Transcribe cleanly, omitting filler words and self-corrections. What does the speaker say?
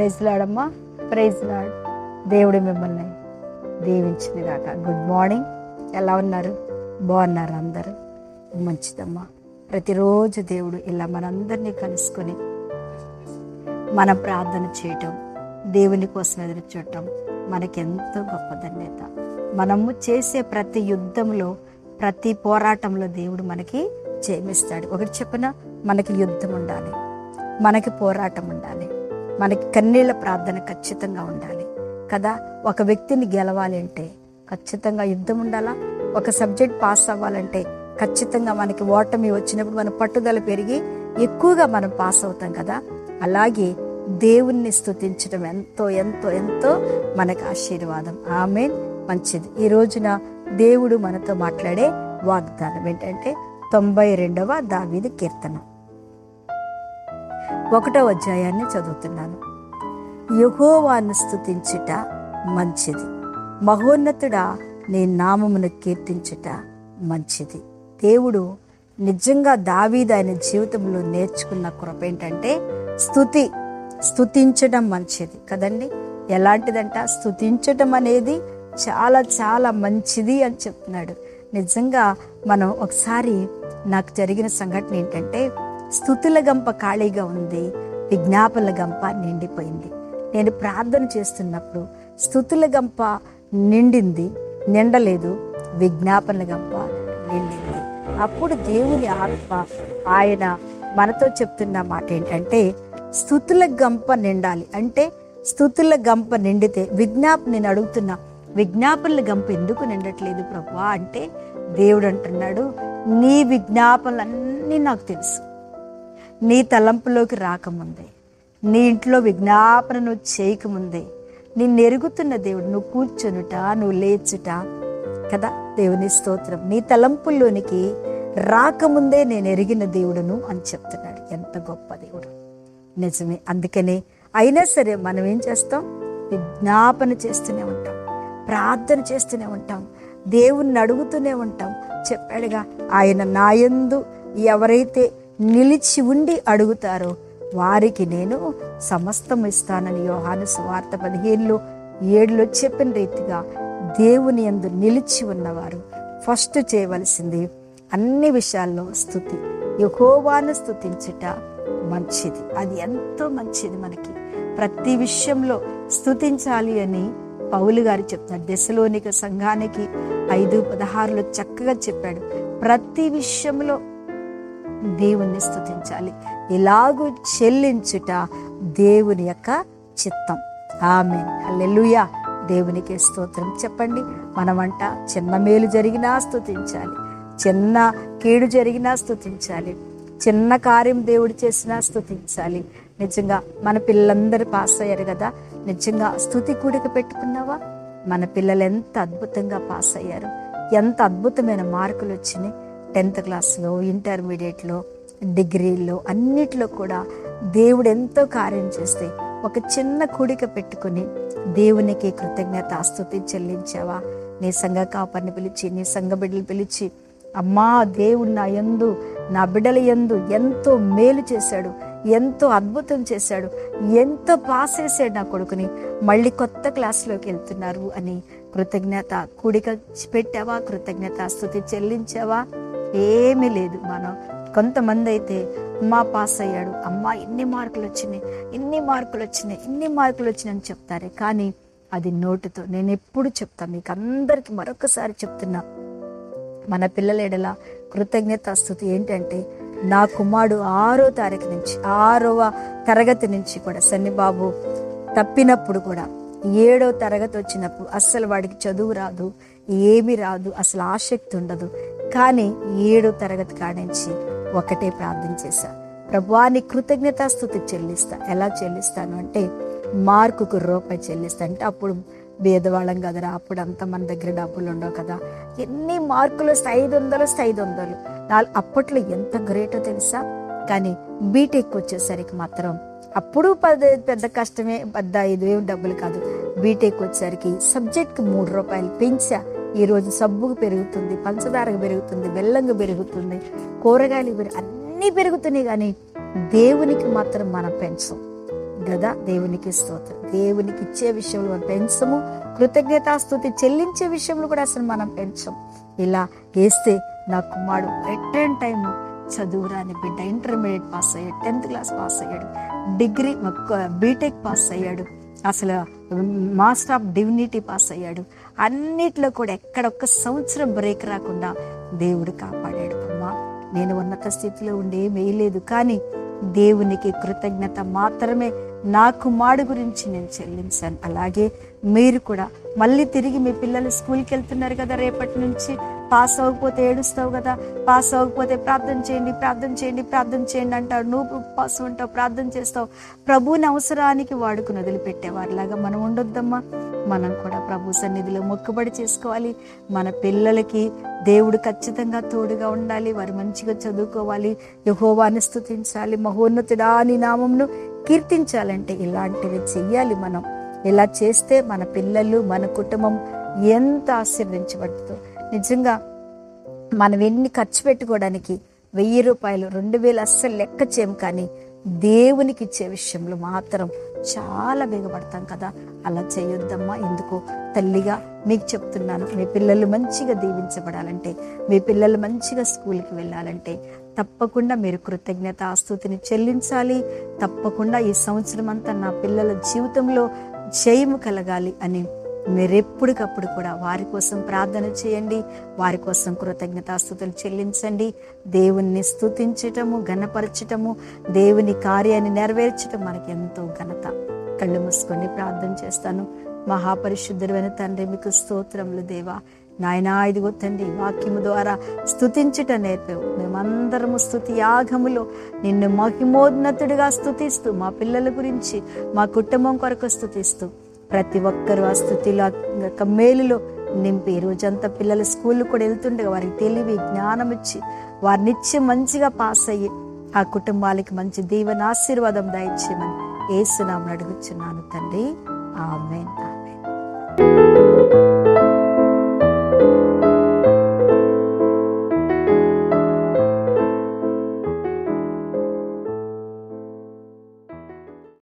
Praise లాడమ్మా, praise lord. దేవుడు మిమ్మల్ని దీవించిన గాక. Good morning. ఎలా ఉన్నారు? బాగున్నారు అందరూ? మంచిదమ్మా. ప్రతిరోజు దేవుడు ఇలా మనందరినీ కలుసుకొని మనం ప్రార్థన చేయటం, దేవుని కోసం ఎదురు చూడటం మనకెంతో గొప్ప ధన్యత. మనము చేసే ప్రతి యుద్ధంలో, ప్రతి పోరాటంలో దేవుడు మనకి జయమిస్తాడు. ఒకటి చెప్పిన, మనకి యుద్ధం ఉండాలి, మనకి పోరాటం ఉండాలి, మనకి కన్నీళ్ళ ప్రార్థన ఖచ్చితంగా ఉండాలి కదా. ఒక వ్యక్తిని గెలవాలి అంటే ఖచ్చితంగా యుద్ధం ఉండాలా. ఒక సబ్జెక్ట్ పాస్ అవ్వాలంటే ఖచ్చితంగా మనకి ఓటమి వచ్చినప్పుడు మన పట్టుదల పెరిగి ఎక్కువగా మనం పాస్ అవుతాం కదా. అలాగే దేవుణ్ణి స్తుతించడం ఎంతో ఎంతో ఎంతో మనకు ఆశీర్వాదం. ఆమేన్. మంచిది. ఈ రోజున దేవుడు మనతో మాట్లాడే వాగ్దానం ఏంటంటే 92వ దావీదు కీర్తన 1వ అధ్యాయాన్ని చదువుతున్నాను. యెహోవాను స్తుతించుట మంచిది, మహోన్నతుడా నీ నామమును కీర్తించుట మంచిది. దేవుడు నిజంగా దావీదు ఆయన జీవితంలో నేర్చుకున్న కృప ఏంటంటే స్తుతించడం మంచిది కదండి. ఎలాంటిదంట? స్తుతించడం అనేది చాలా చాలా మంచిది అని చెప్తున్నాడు. నిజంగా మనం ఒకసారి నాకు జరిగిన సంఘటన ఏంటంటే, స్తుతుల గంప ఖాళీగా ఉంది, విజ్ఞాపనల గంప నిండిపోయింది. నేను ప్రార్థన చేస్తున్నప్పుడు స్తుతుల గంప నిండలేదు, విజ్ఞాపనల గంప నిండింది. అప్పుడు దేవుని ఆత్మ ఆయన మనతో చెప్తున్న మాట ఏంటంటే, స్తుతుల గంప నిండాలి అంటే, స్తుతుల గంప నిండితే నేను అడుగుతున్నా, విజ్ఞాపనల గంప ఎందుకు నిండట్లేదు ప్రభువా అంటే, దేవుడు అంటున్నాడు, నీ విజ్ఞాపనలన్నీ నాకు తెలుసు. నీ తలంపులోకి రాకముందే, నీ ఇంట్లో విజ్ఞాపన నువ్వు చేయకముందే నిన్ను ఎరుగుతున్న దేవుడు. నువ్వు కూర్చొనుట, నువ్వు లేచుట కదా. దేవుని స్తోత్రం. నీ తలంపుల్లోనికి రాకముందే నేను ఎరిగిన దేవుడును అని చెప్తున్నాడు. ఎంత గొప్ప దేవుడు. నిజమే. అందుకనే అయినా సరే మనం ఏం చేస్తాం? విజ్ఞాపన చేస్తూనే ఉంటాం, ప్రార్థన చేస్తూనే ఉంటాం, దేవుణ్ణి అడుగుతూనే ఉంటాం. చెప్పాడుగా, ఆయన నాయందు ఎవరైతే నిలిచి ఉండి అడుగుతారో వారికి నేను సమస్తం ఇస్తానని యోహాను సువార్త 15:7 చెప్పిన రీతిగా దేవుని యందు నిలిచి ఉన్నవారు ఫస్ట్ చేయవలసింది అన్ని విషయాల్లో స్తుతి. యెహోవాను స్తుతించుట మంచిది. అది ఎంతో మంచిది. మనకి ప్రతి విషయంలో స్తుతించాలి అని పౌలు గారు చెప్తాడు. దెసలోనిక సంఘానికి 5:16 చక్కగా చెప్పాడు. ప్రతి విషయంలో దేవుణ్ణి స్తుతించాలి, ఇలాగూ చెల్లించుట దేవుని యొక్క చిత్తం. ఆమేన్. హల్లెలూయా. దేవునికి స్తోత్రం. చెప్పండి. మనమంట చిన్న మేలు జరిగినా స్తుతించాలి, చిన్న కీడు జరిగినా స్తుతించాలి, చిన్న కార్యం దేవుడు చేసినా స్తుతించాలి. నిజంగా మన పిల్లలందరూ పాస్ అయ్యారు కదా. నిజంగా స్తుతి కూడిక పెట్టుకున్నావా? మన పిల్లలు ఎంత అద్భుతంగా పాస్ అయ్యారు, ఎంత అద్భుతమైన మార్కులు వచ్చినాయి. 10th క్లాస్లో, ఇంటర్మీడియట్లో, డిగ్రీలో అన్నిట్లో కూడా దేవుడు ఎంతో కార్యం చేస్తే ఒక చిన్న కూడిక పెట్టుకుని దేవునికి కృతజ్ఞతాస్తుతి చెల్లించావా? నీ సంఘ కాపరిని పిలిచి, నీ సంఘ బిడ్డలు పిలిచి, అమ్మా దేవుడు నా యందు, నా బిడ్డల యందు ఎంతో మేలు చేశాడు, ఎంతో అద్భుతం చేశాడు, ఎంతో పాస్ చేశాడు నా కొడుకుని, మళ్ళీ కొత్త క్లాసులోకి వెళ్తున్నారు అని కృతజ్ఞత కూడిక పెట్టావా? కృతజ్ఞతాస్తుతి చెల్లించావా? ఏమీ లేదు. మనం కొంతమంది అయితే అమ్మా పాస్ అయ్యాడు, అమ్మా ఇన్ని మార్కులు వచ్చినాయి, ఇన్ని మార్కులు వచ్చినాయి, ఇన్ని మార్కులు వచ్చినాయి అని చెప్తారే, కానీ అది నోటితో. నేను ఎప్పుడు చెప్తాను మీకు అందరికీ, మరొకసారి చెప్తున్నా, మన పిల్లల ఎడల కృతజ్ఞతాస్తుతి ఏంటంటే, నా కుమారుడు 6వ తారీఖు నుంచి 6వ తరగతి నుంచి కూడా సన్నిబాబు తప్పినప్పుడు కూడా 7వ తరగతి వచ్చినప్పుడు అస్సలు వాడికి చదువు రాదు, ఏమీ రాదు, అసలు ఆసక్తి ఉండదు. కానీ 7వ తరగతి కాడించి ఒకటే ప్రార్థన చేశా, ప్రభువా నీ కృతజ్ఞతాస్తుతి చెల్లిస్తా. ఎలా చెల్లిస్తాను అంటే, మార్కుకు రూపాయి చెల్లిస్తా. అంటే అప్పుడు భేదవాళ్ళం కదరా, అప్పుడు అంతా మన దగ్గర డబ్బులు ఉండవు కదా. ఎన్ని మార్కులు వస్తే 500 అప్పట్లో ఎంత గ్రేటో తెలుసా. కానీ బీటెక్ వచ్చేసరికి మాత్రం, అప్పుడు పెద్ద కష్టమే, పెద్ద 5,000 డబ్బులు కాదు. బీటెక్ వచ్చేసరికి సబ్జెక్ట్కి 3 రూపాయలు పెంచా. ఈరోజు సబ్బుకు పెరుగుతుంది, పంచదారకు పెరుగుతుంది, బెల్లంగా పెరుగుతుంది, కూరగాయలు అన్నీ పెరుగుతున్నాయి. కానీ దేవునికి మాత్రం మనం పెంచం. కదా. దేవునికి స్తోత్రం. దేవునికి ఇచ్చే విషయంలో మనం పెంచము, కృతజ్ఞతాస్తుతి చెల్లించే విషయంలో కూడా అసలు మనం పెంచం. ఇలా వేస్తే నా కుమారుడు ఎట్ టైం చదువురాని బిడ్డ ఇంటర్మీడియట్ పాస్ అయ్యాడు, 10th క్లాస్ పాస్ అయ్యాడు, డిగ్రీ బీటెక్ పాస్ అయ్యాడు, అసలు మాస్టర్ ఆఫ్ డివినిటీ పాస్ అయ్యాడు. అన్నిట్లో కూడా ఎక్కడ ఒక్క సంవత్సరం బ్రేక్ రాకుండా దేవుడు కాపాడాడు. అమ్మా, నేను ఉన్నత స్థితిలో ఉండి ఏం వేయలేదు, కానీ దేవునికి కృతజ్ఞత మాత్రమే నా కుమారుడు గురించి నేను చెల్లించాను. అలాగే మీరు కూడా మళ్ళీ తిరిగి మీ పిల్లలు స్కూల్కి వెళ్తున్నారు కదా, రేపటి నుంచి పాస్ అవ్వకపోతే ఏడుస్తావు కదా, పాస్ అవ్వకపోతే ప్రార్థన చేయండి, ప్రార్థన చేయండి, ప్రార్థన చేయండి అంటావు. నువ్వు ఉపవాసం ఉంటావు, ప్రార్థన చేస్తావు. ప్రభువుని అవసరానికి వాడుకుని వదిలిపెట్టేవారిలాగా మనం ఉండొద్దమ్మా. మనం కూడా ప్రభు సన్నిధిలో మొక్కుబడి చేసుకోవాలి. మన పిల్లలకి దేవుడు ఖచ్చితంగా తోడుగా ఉండాలి. వారు మంచిగా చదువుకోవాలి, యెహోవాను స్తుతించాలి, మహోన్నతుడా నీ నామమును కీర్తించాలంటే ఇలాంటివి చెయ్యాలి. మనం ఇలా చేస్తే మన పిల్లలు, మన కుటుంబం ఎంత ఆశీర్వదించబడుతుందో. నిజంగా మనం ఎన్ని ఖర్చు పెట్టుకోవడానికి 1000 రూపాయలు 2000 అస్సలు లెక్క చేయం, కానీ దేవునికి ఇచ్చే విషయంలో మాత్రం చాలా బిగపడతాం కదా. అలా చేయొద్దమ్మా. ఎందుకో తల్లిగా మీకు చెప్తున్నాను, మీ పిల్లలు మంచిగా దీవించబడాలంటే, మీ పిల్లలు మంచిగా స్కూల్కి వెళ్ళాలంటే తప్పకుండా మీరు కృతజ్ఞత ఆస్తుతిని చెల్లించాలి. తప్పకుండా ఈ సంవత్సరం అంతా నా పిల్లల జీవితంలో జయము కలగాలి అని మీరు ఎప్పటికప్పుడు కూడా వారి కోసం ప్రార్థన చేయండి, వారి కోసం కృతజ్ఞతాస్తుతులు చెల్లించండి. దేవుణ్ణి స్తుతించటము, ఘనపరచటము, దేవుని కార్యాన్ని నెరవేర్చటం మనకి ఎంతో ఘనత. కళ్ళు మూసుకొని ప్రార్థన చేస్తాను. మహాపరిశుద్ధుడైన తండ్రి, మీకు స్తోత్రములు దేవా. నాయనా, ఇదిగో తండ్రి, వాక్యము ద్వారా స్తుతించుట నేర్పావు. మేమందరము స్తుతి యాగములో నిన్ను మహిమోన్నతుడిగా స్తుతిస్తూ, మా పిల్లల గురించి, మా కుటుంబం కొరకు స్తుతిస్తూ, ప్రతి ఒక్కరూ ఆ స్థుతిలో మేలులో నింపి రోజంతా పిల్లలు స్కూల్ కూడా వెళ్తుండగా వారికి తెలివి జ్ఞానం ఇచ్చి వారినిచ్చి మంచిగా పాస్ అయ్యి ఆ కుటుంబాలకి మంచి దీవెన ఆశీర్వాదం దయచేయమని యేసు నామమున అడుగుచున్నాను తండ్రి. ఆమేన్, ఆమేన్.